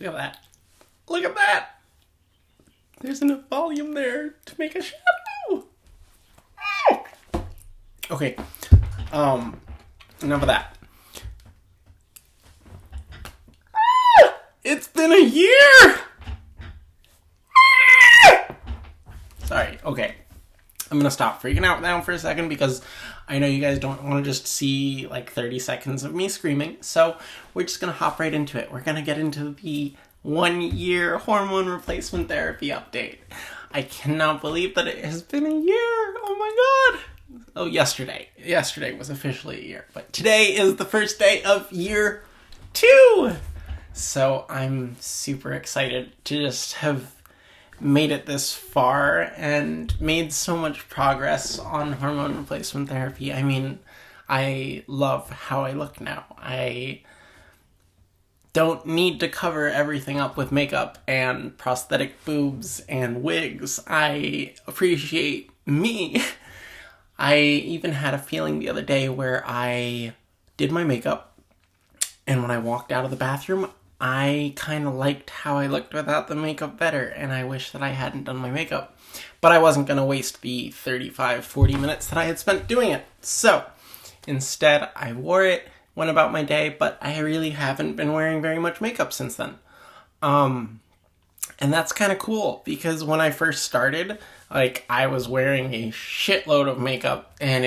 Look at that. Look at that. There's enough volume there to make a shadow. Okay. Enough of that. It's been a year! Sorry, okay. I'm gonna stop freaking out now for a second because I know you guys don't want to just see like 30 seconds of me screaming. So we're just gonna hop right into it. We're gonna get into the 1-year hormone replacement therapy update. I cannot believe that it has been a year. Oh my god. Oh, yesterday. Yesterday was officially a year. But today is the first day of year 2. So I'm super excited to just have made it this far and made so much progress on hormone replacement therapy. I mean, I love how I look now. I don't need to cover everything up with makeup and prosthetic boobs and wigs. I appreciate me. I even had a feeling the other day where I did my makeup, and when I walked out of the bathroom, I kind of liked how I looked without the makeup better, and I wish that I hadn't done my makeup. But I wasn't going to waste the 35-40 minutes that I had spent doing it. So, instead, I wore it, went about my day, but I really haven't been wearing very much makeup since then. And that's kind of cool, because when I first started, I was wearing a shitload of makeup, and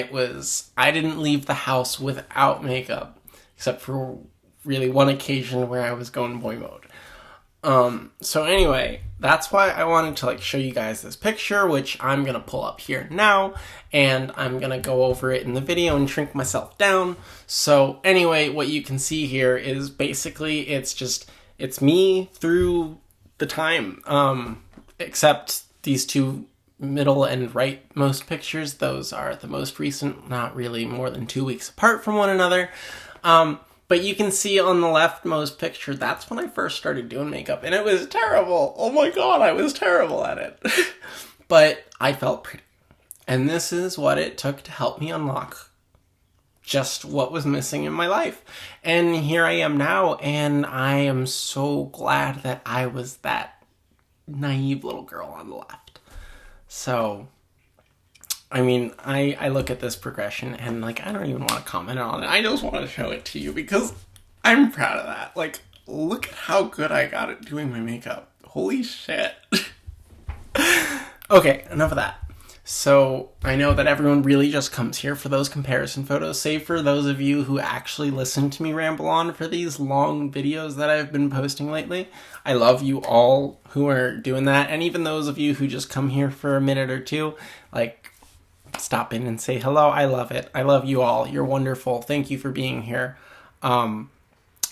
I didn't leave the house without makeup, except for really one occasion where I was going boy mode. So anyway, that's why I wanted to show you guys this picture, which I'm gonna pull up here now, and I'm gonna go over it in the video and shrink myself down. So anyway, what you can see here is basically it's me through the time, except these two middle and rightmost pictures. Those are the most recent, not really more than 2 weeks apart from one another. But you can see on the leftmost picture, that's when I first started doing makeup, and it was terrible. Oh my god, I was terrible at it. But I felt pretty. And this is what it took to help me unlock just what was missing in my life. And here I am now, and I am so glad that I was that naive little girl on the left. So, I mean, I look at this progression and, I don't even want to comment on it. I just want to show it to you because I'm proud of that. Look at how good I got at doing my makeup. Holy shit. Okay, enough of that. So, I know that everyone really just comes here for those comparison photos, save for those of you who actually listen to me ramble on for these long videos that I've been posting lately. I love you all who are doing that, and even those of you who just come here for a minute or two, stop in and say hello. I love it. I love you all. You're wonderful. Thank you for being here.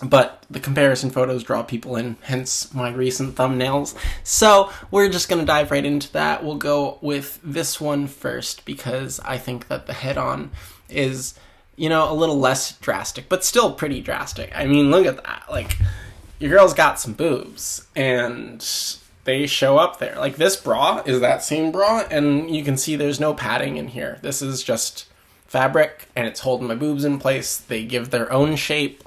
But the comparison photos draw people in, hence my recent thumbnails. So we're just going to dive right into that. We'll go with this one first because I think that the head-on is, a little less drastic, but still pretty drastic. I mean, look at that. Your girl's got some boobs, and they show up there. This bra is that same bra, and you can see there's no padding in here. This is just fabric, and it's holding my boobs in place. They give their own shape.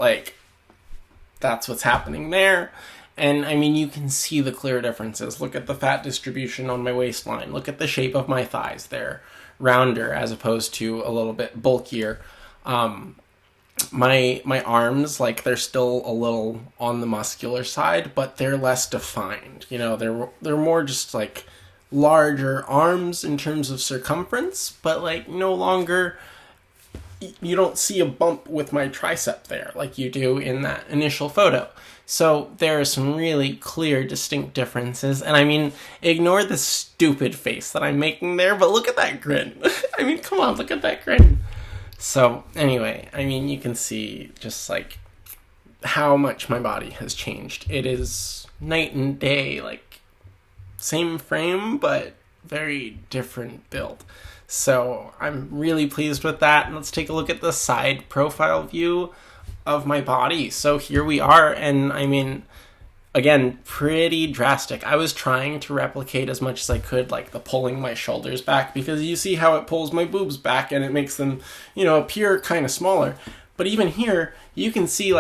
That's what's happening there. And, I mean, you can see the clear differences. Look at the fat distribution on my waistline. Look at the shape of my thighs. They're rounder as opposed to a little bit bulkier. My arms, they're still a little on the muscular side, but they're less defined. They're more just, larger arms in terms of circumference, but, no longer, you don't see a bump with my tricep there like you do in that initial photo. So there are some really clear, distinct differences, and I mean, ignore the stupid face that I'm making there, but look at that grin. I mean, come on, look at that grin. So, anyway, I mean, you can see just, how much my body has changed. It is night and day, same frame, but very different build. So, I'm really pleased with that, and let's take a look at the side profile view of my body. So, here we are, and, I mean, again, pretty drastic. I was trying to replicate as much as I could, the pulling my shoulders back, because you see how it pulls my boobs back and it makes them, appear kind of smaller. But even here, you can see,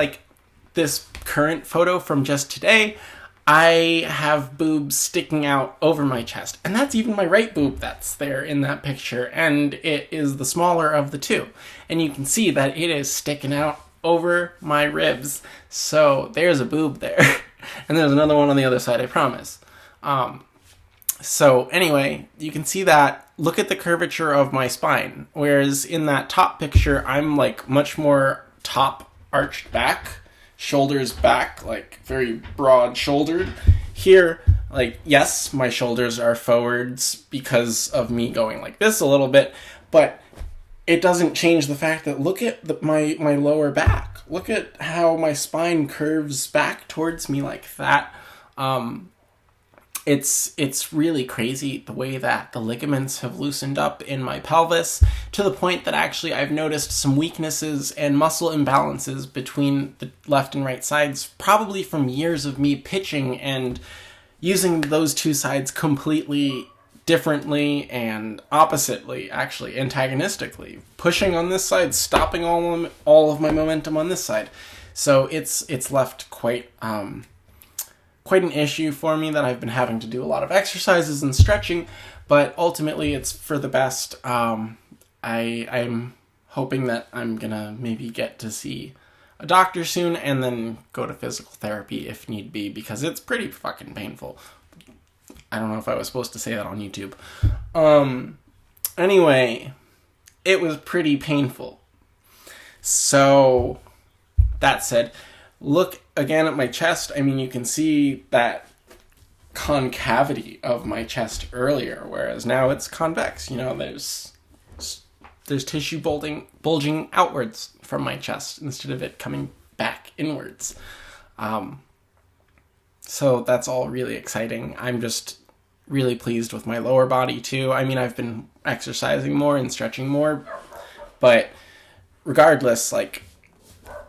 this current photo from just today, I have boobs sticking out over my chest. And that's even my right boob that's there in that picture. And it is the smaller of the two. And you can see that it is sticking out over my ribs. So there's a boob there. And there's another one on the other side, I promise. So anyway, you can see that. Look at the curvature of my spine. Whereas in that top picture, I'm like much more top arched back, shoulders back, like very broad shouldered. Here, like, yes, my shoulders are forwards because of me going like this a little bit, but it doesn't change the fact that look at my lower back. Look at how my spine curves back towards me like that. It's really crazy the way that the ligaments have loosened up in my pelvis, to the point that actually I've noticed some weaknesses and muscle imbalances between the left and right sides, probably from years of me pitching and using those two sides completely differently and oppositely, actually, antagonistically. Pushing on this side, stopping all of my momentum on this side. So it's left quite an issue for me that I've been having to do a lot of exercises and stretching, but ultimately it's for the best. I'm hoping that I'm gonna maybe get to see a doctor soon and then go to physical therapy if need be, because it's pretty fucking painful. I don't know if I was supposed to say that on YouTube. Anyway, it was pretty painful. So, that said, look again at my chest. I mean, you can see that concavity of my chest earlier, whereas now it's convex. You know, there's tissue bulging outwards from my chest instead of it coming back inwards. So that's all really exciting. I'm just really pleased with my lower body too. I mean, I've been exercising more and stretching more, but regardless, like,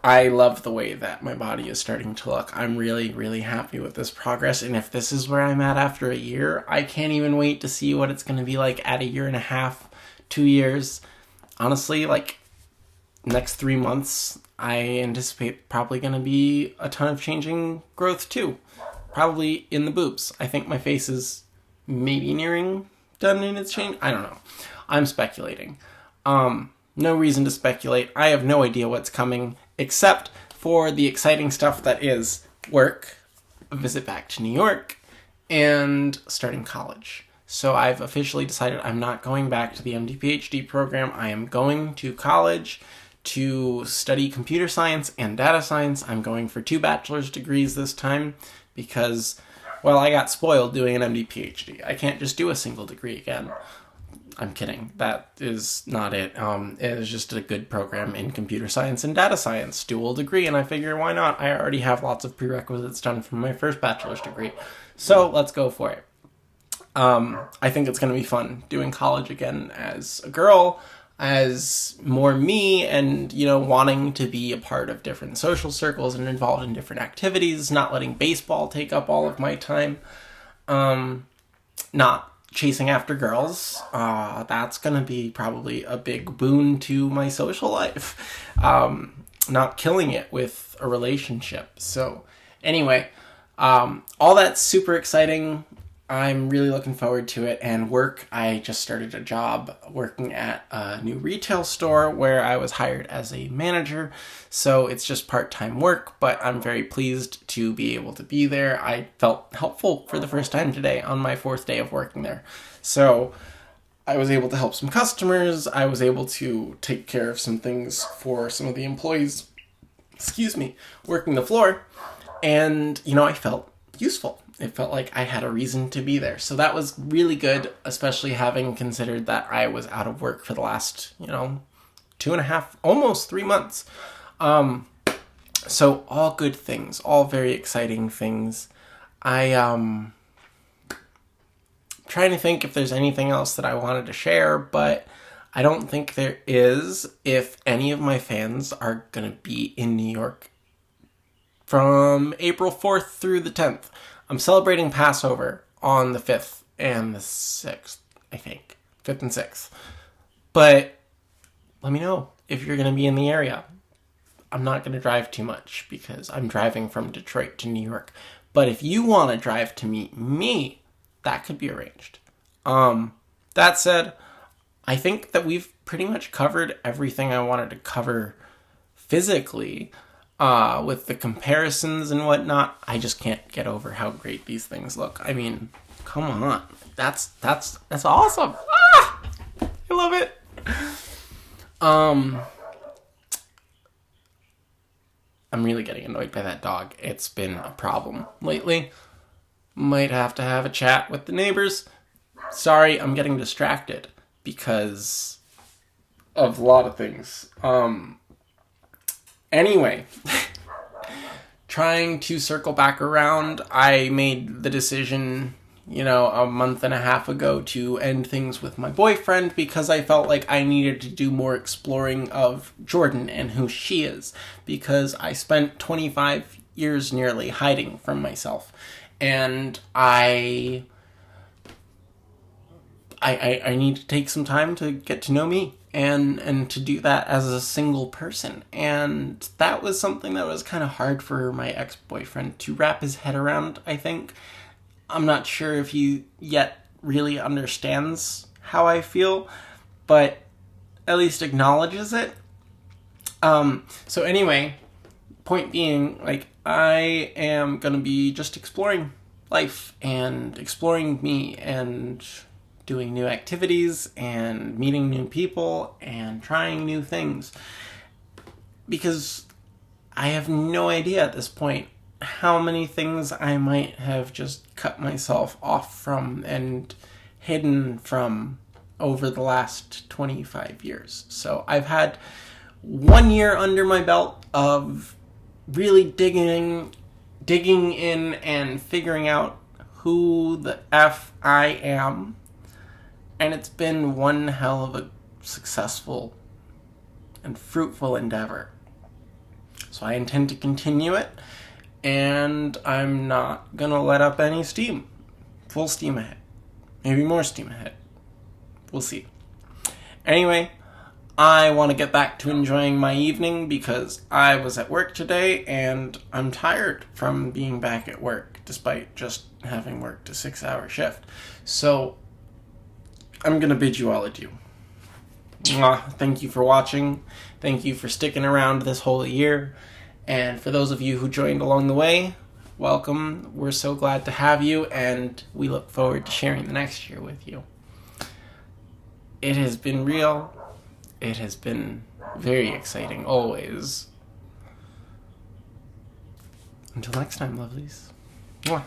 I love the way that my body is starting to look. I'm really, really happy with this progress. And if this is where I'm at after a year, I can't even wait to see what it's going to be like at a year and a half, 2 years. Honestly, like, next 3 months, I anticipate probably going to be a ton of changing growth too. Probably in the boobs. I think my face is maybe nearing done in its change. I don't know. I'm speculating. No reason to speculate. I have no idea what's coming, except for the exciting stuff that is work, a visit back to New York, and starting college. So I've officially decided I'm not going back to the MD-PhD program. I am going to college to study computer science and data science. I'm going for 2 bachelor's degrees this time because, well, I got spoiled doing an MD-PhD. I can't just do a single degree again. I'm kidding. That is not it. It is just a good program in computer science and data science, dual degree, and I figure why not? I already have lots of prerequisites done from my first bachelor's degree. So let's go for it. I think it's going to be fun doing college again as a girl, as more me, and, you know, wanting to be a part of different social circles and involved in different activities, not letting baseball take up all of my time, not chasing after girls. That's gonna be probably a big boon to my social life. Not killing it with a relationship. So anyway, all that's super exciting. I'm really looking forward to it. And work, I just started a job working at a new retail store where I was hired as a manager. So it's just part-time work, but I'm very pleased to be able to be there. I felt helpful for the first time today on my 4th day of working there. So I was able to help some customers. I was able to take care of some things for some of the employees, working the floor. And, you know, I felt useful. It felt like I had a reason to be there. So that was really good, especially having considered that I was out of work for the last, 2.5, almost 3 months. So all good things, all very exciting things. I'm trying to think if there's anything else that I wanted to share, but I don't think there is. If any of my fans are going to be in New York from April 4th through the 10th, I'm celebrating Passover on the 5th and the 6th, I think. 5th and 6th. But let me know if you're going to be in the area. I'm not going to drive too much because I'm driving from Detroit to New York. But if you want to drive to meet me, that could be arranged. That said, I think that we've pretty much covered everything I wanted to cover physically, with the comparisons and whatnot. I just can't get over how great these things look. I mean, come on. That's awesome. Ah! I love it. I'm really getting annoyed by that dog. It's been a problem lately. Might have to have a chat with the neighbors. Sorry, I'm getting distracted because of a lot of things. Anyway, trying to circle back around, I made the decision, a month and a half ago to end things with my boyfriend because I felt like I needed to do more exploring of Jordan and who she is, because I spent 25 years nearly hiding from myself, and I need to take some time to get to know me and to do that as a single person. And that was something that was kind of hard for my ex-boyfriend to wrap his head around, I think. I'm not sure if he yet really understands how I feel, but at least acknowledges it. So anyway, point being, I am gonna be just exploring life and exploring me and doing new activities and meeting new people and trying new things, because I have no idea at this point how many things I might have just cut myself off from and hidden from over the last 25 years. So I've had 1 year under my belt of really digging in and figuring out who the F I am. And it's been one hell of a successful and fruitful endeavor. So I intend to continue it, and I'm not gonna let up any steam. Full steam ahead. Maybe more steam ahead. We'll see. Anyway, I want to get back to enjoying my evening because I was at work today and I'm tired from being back at work despite just having worked a 6-hour shift. So I'm going to bid you all adieu. Thank you for watching. Thank you for sticking around this whole year. And for those of you who joined along the way, welcome. We're so glad to have you, and we look forward to sharing the next year with you. It has been real. It has been very exciting, always. Until next time, lovelies. Mwah.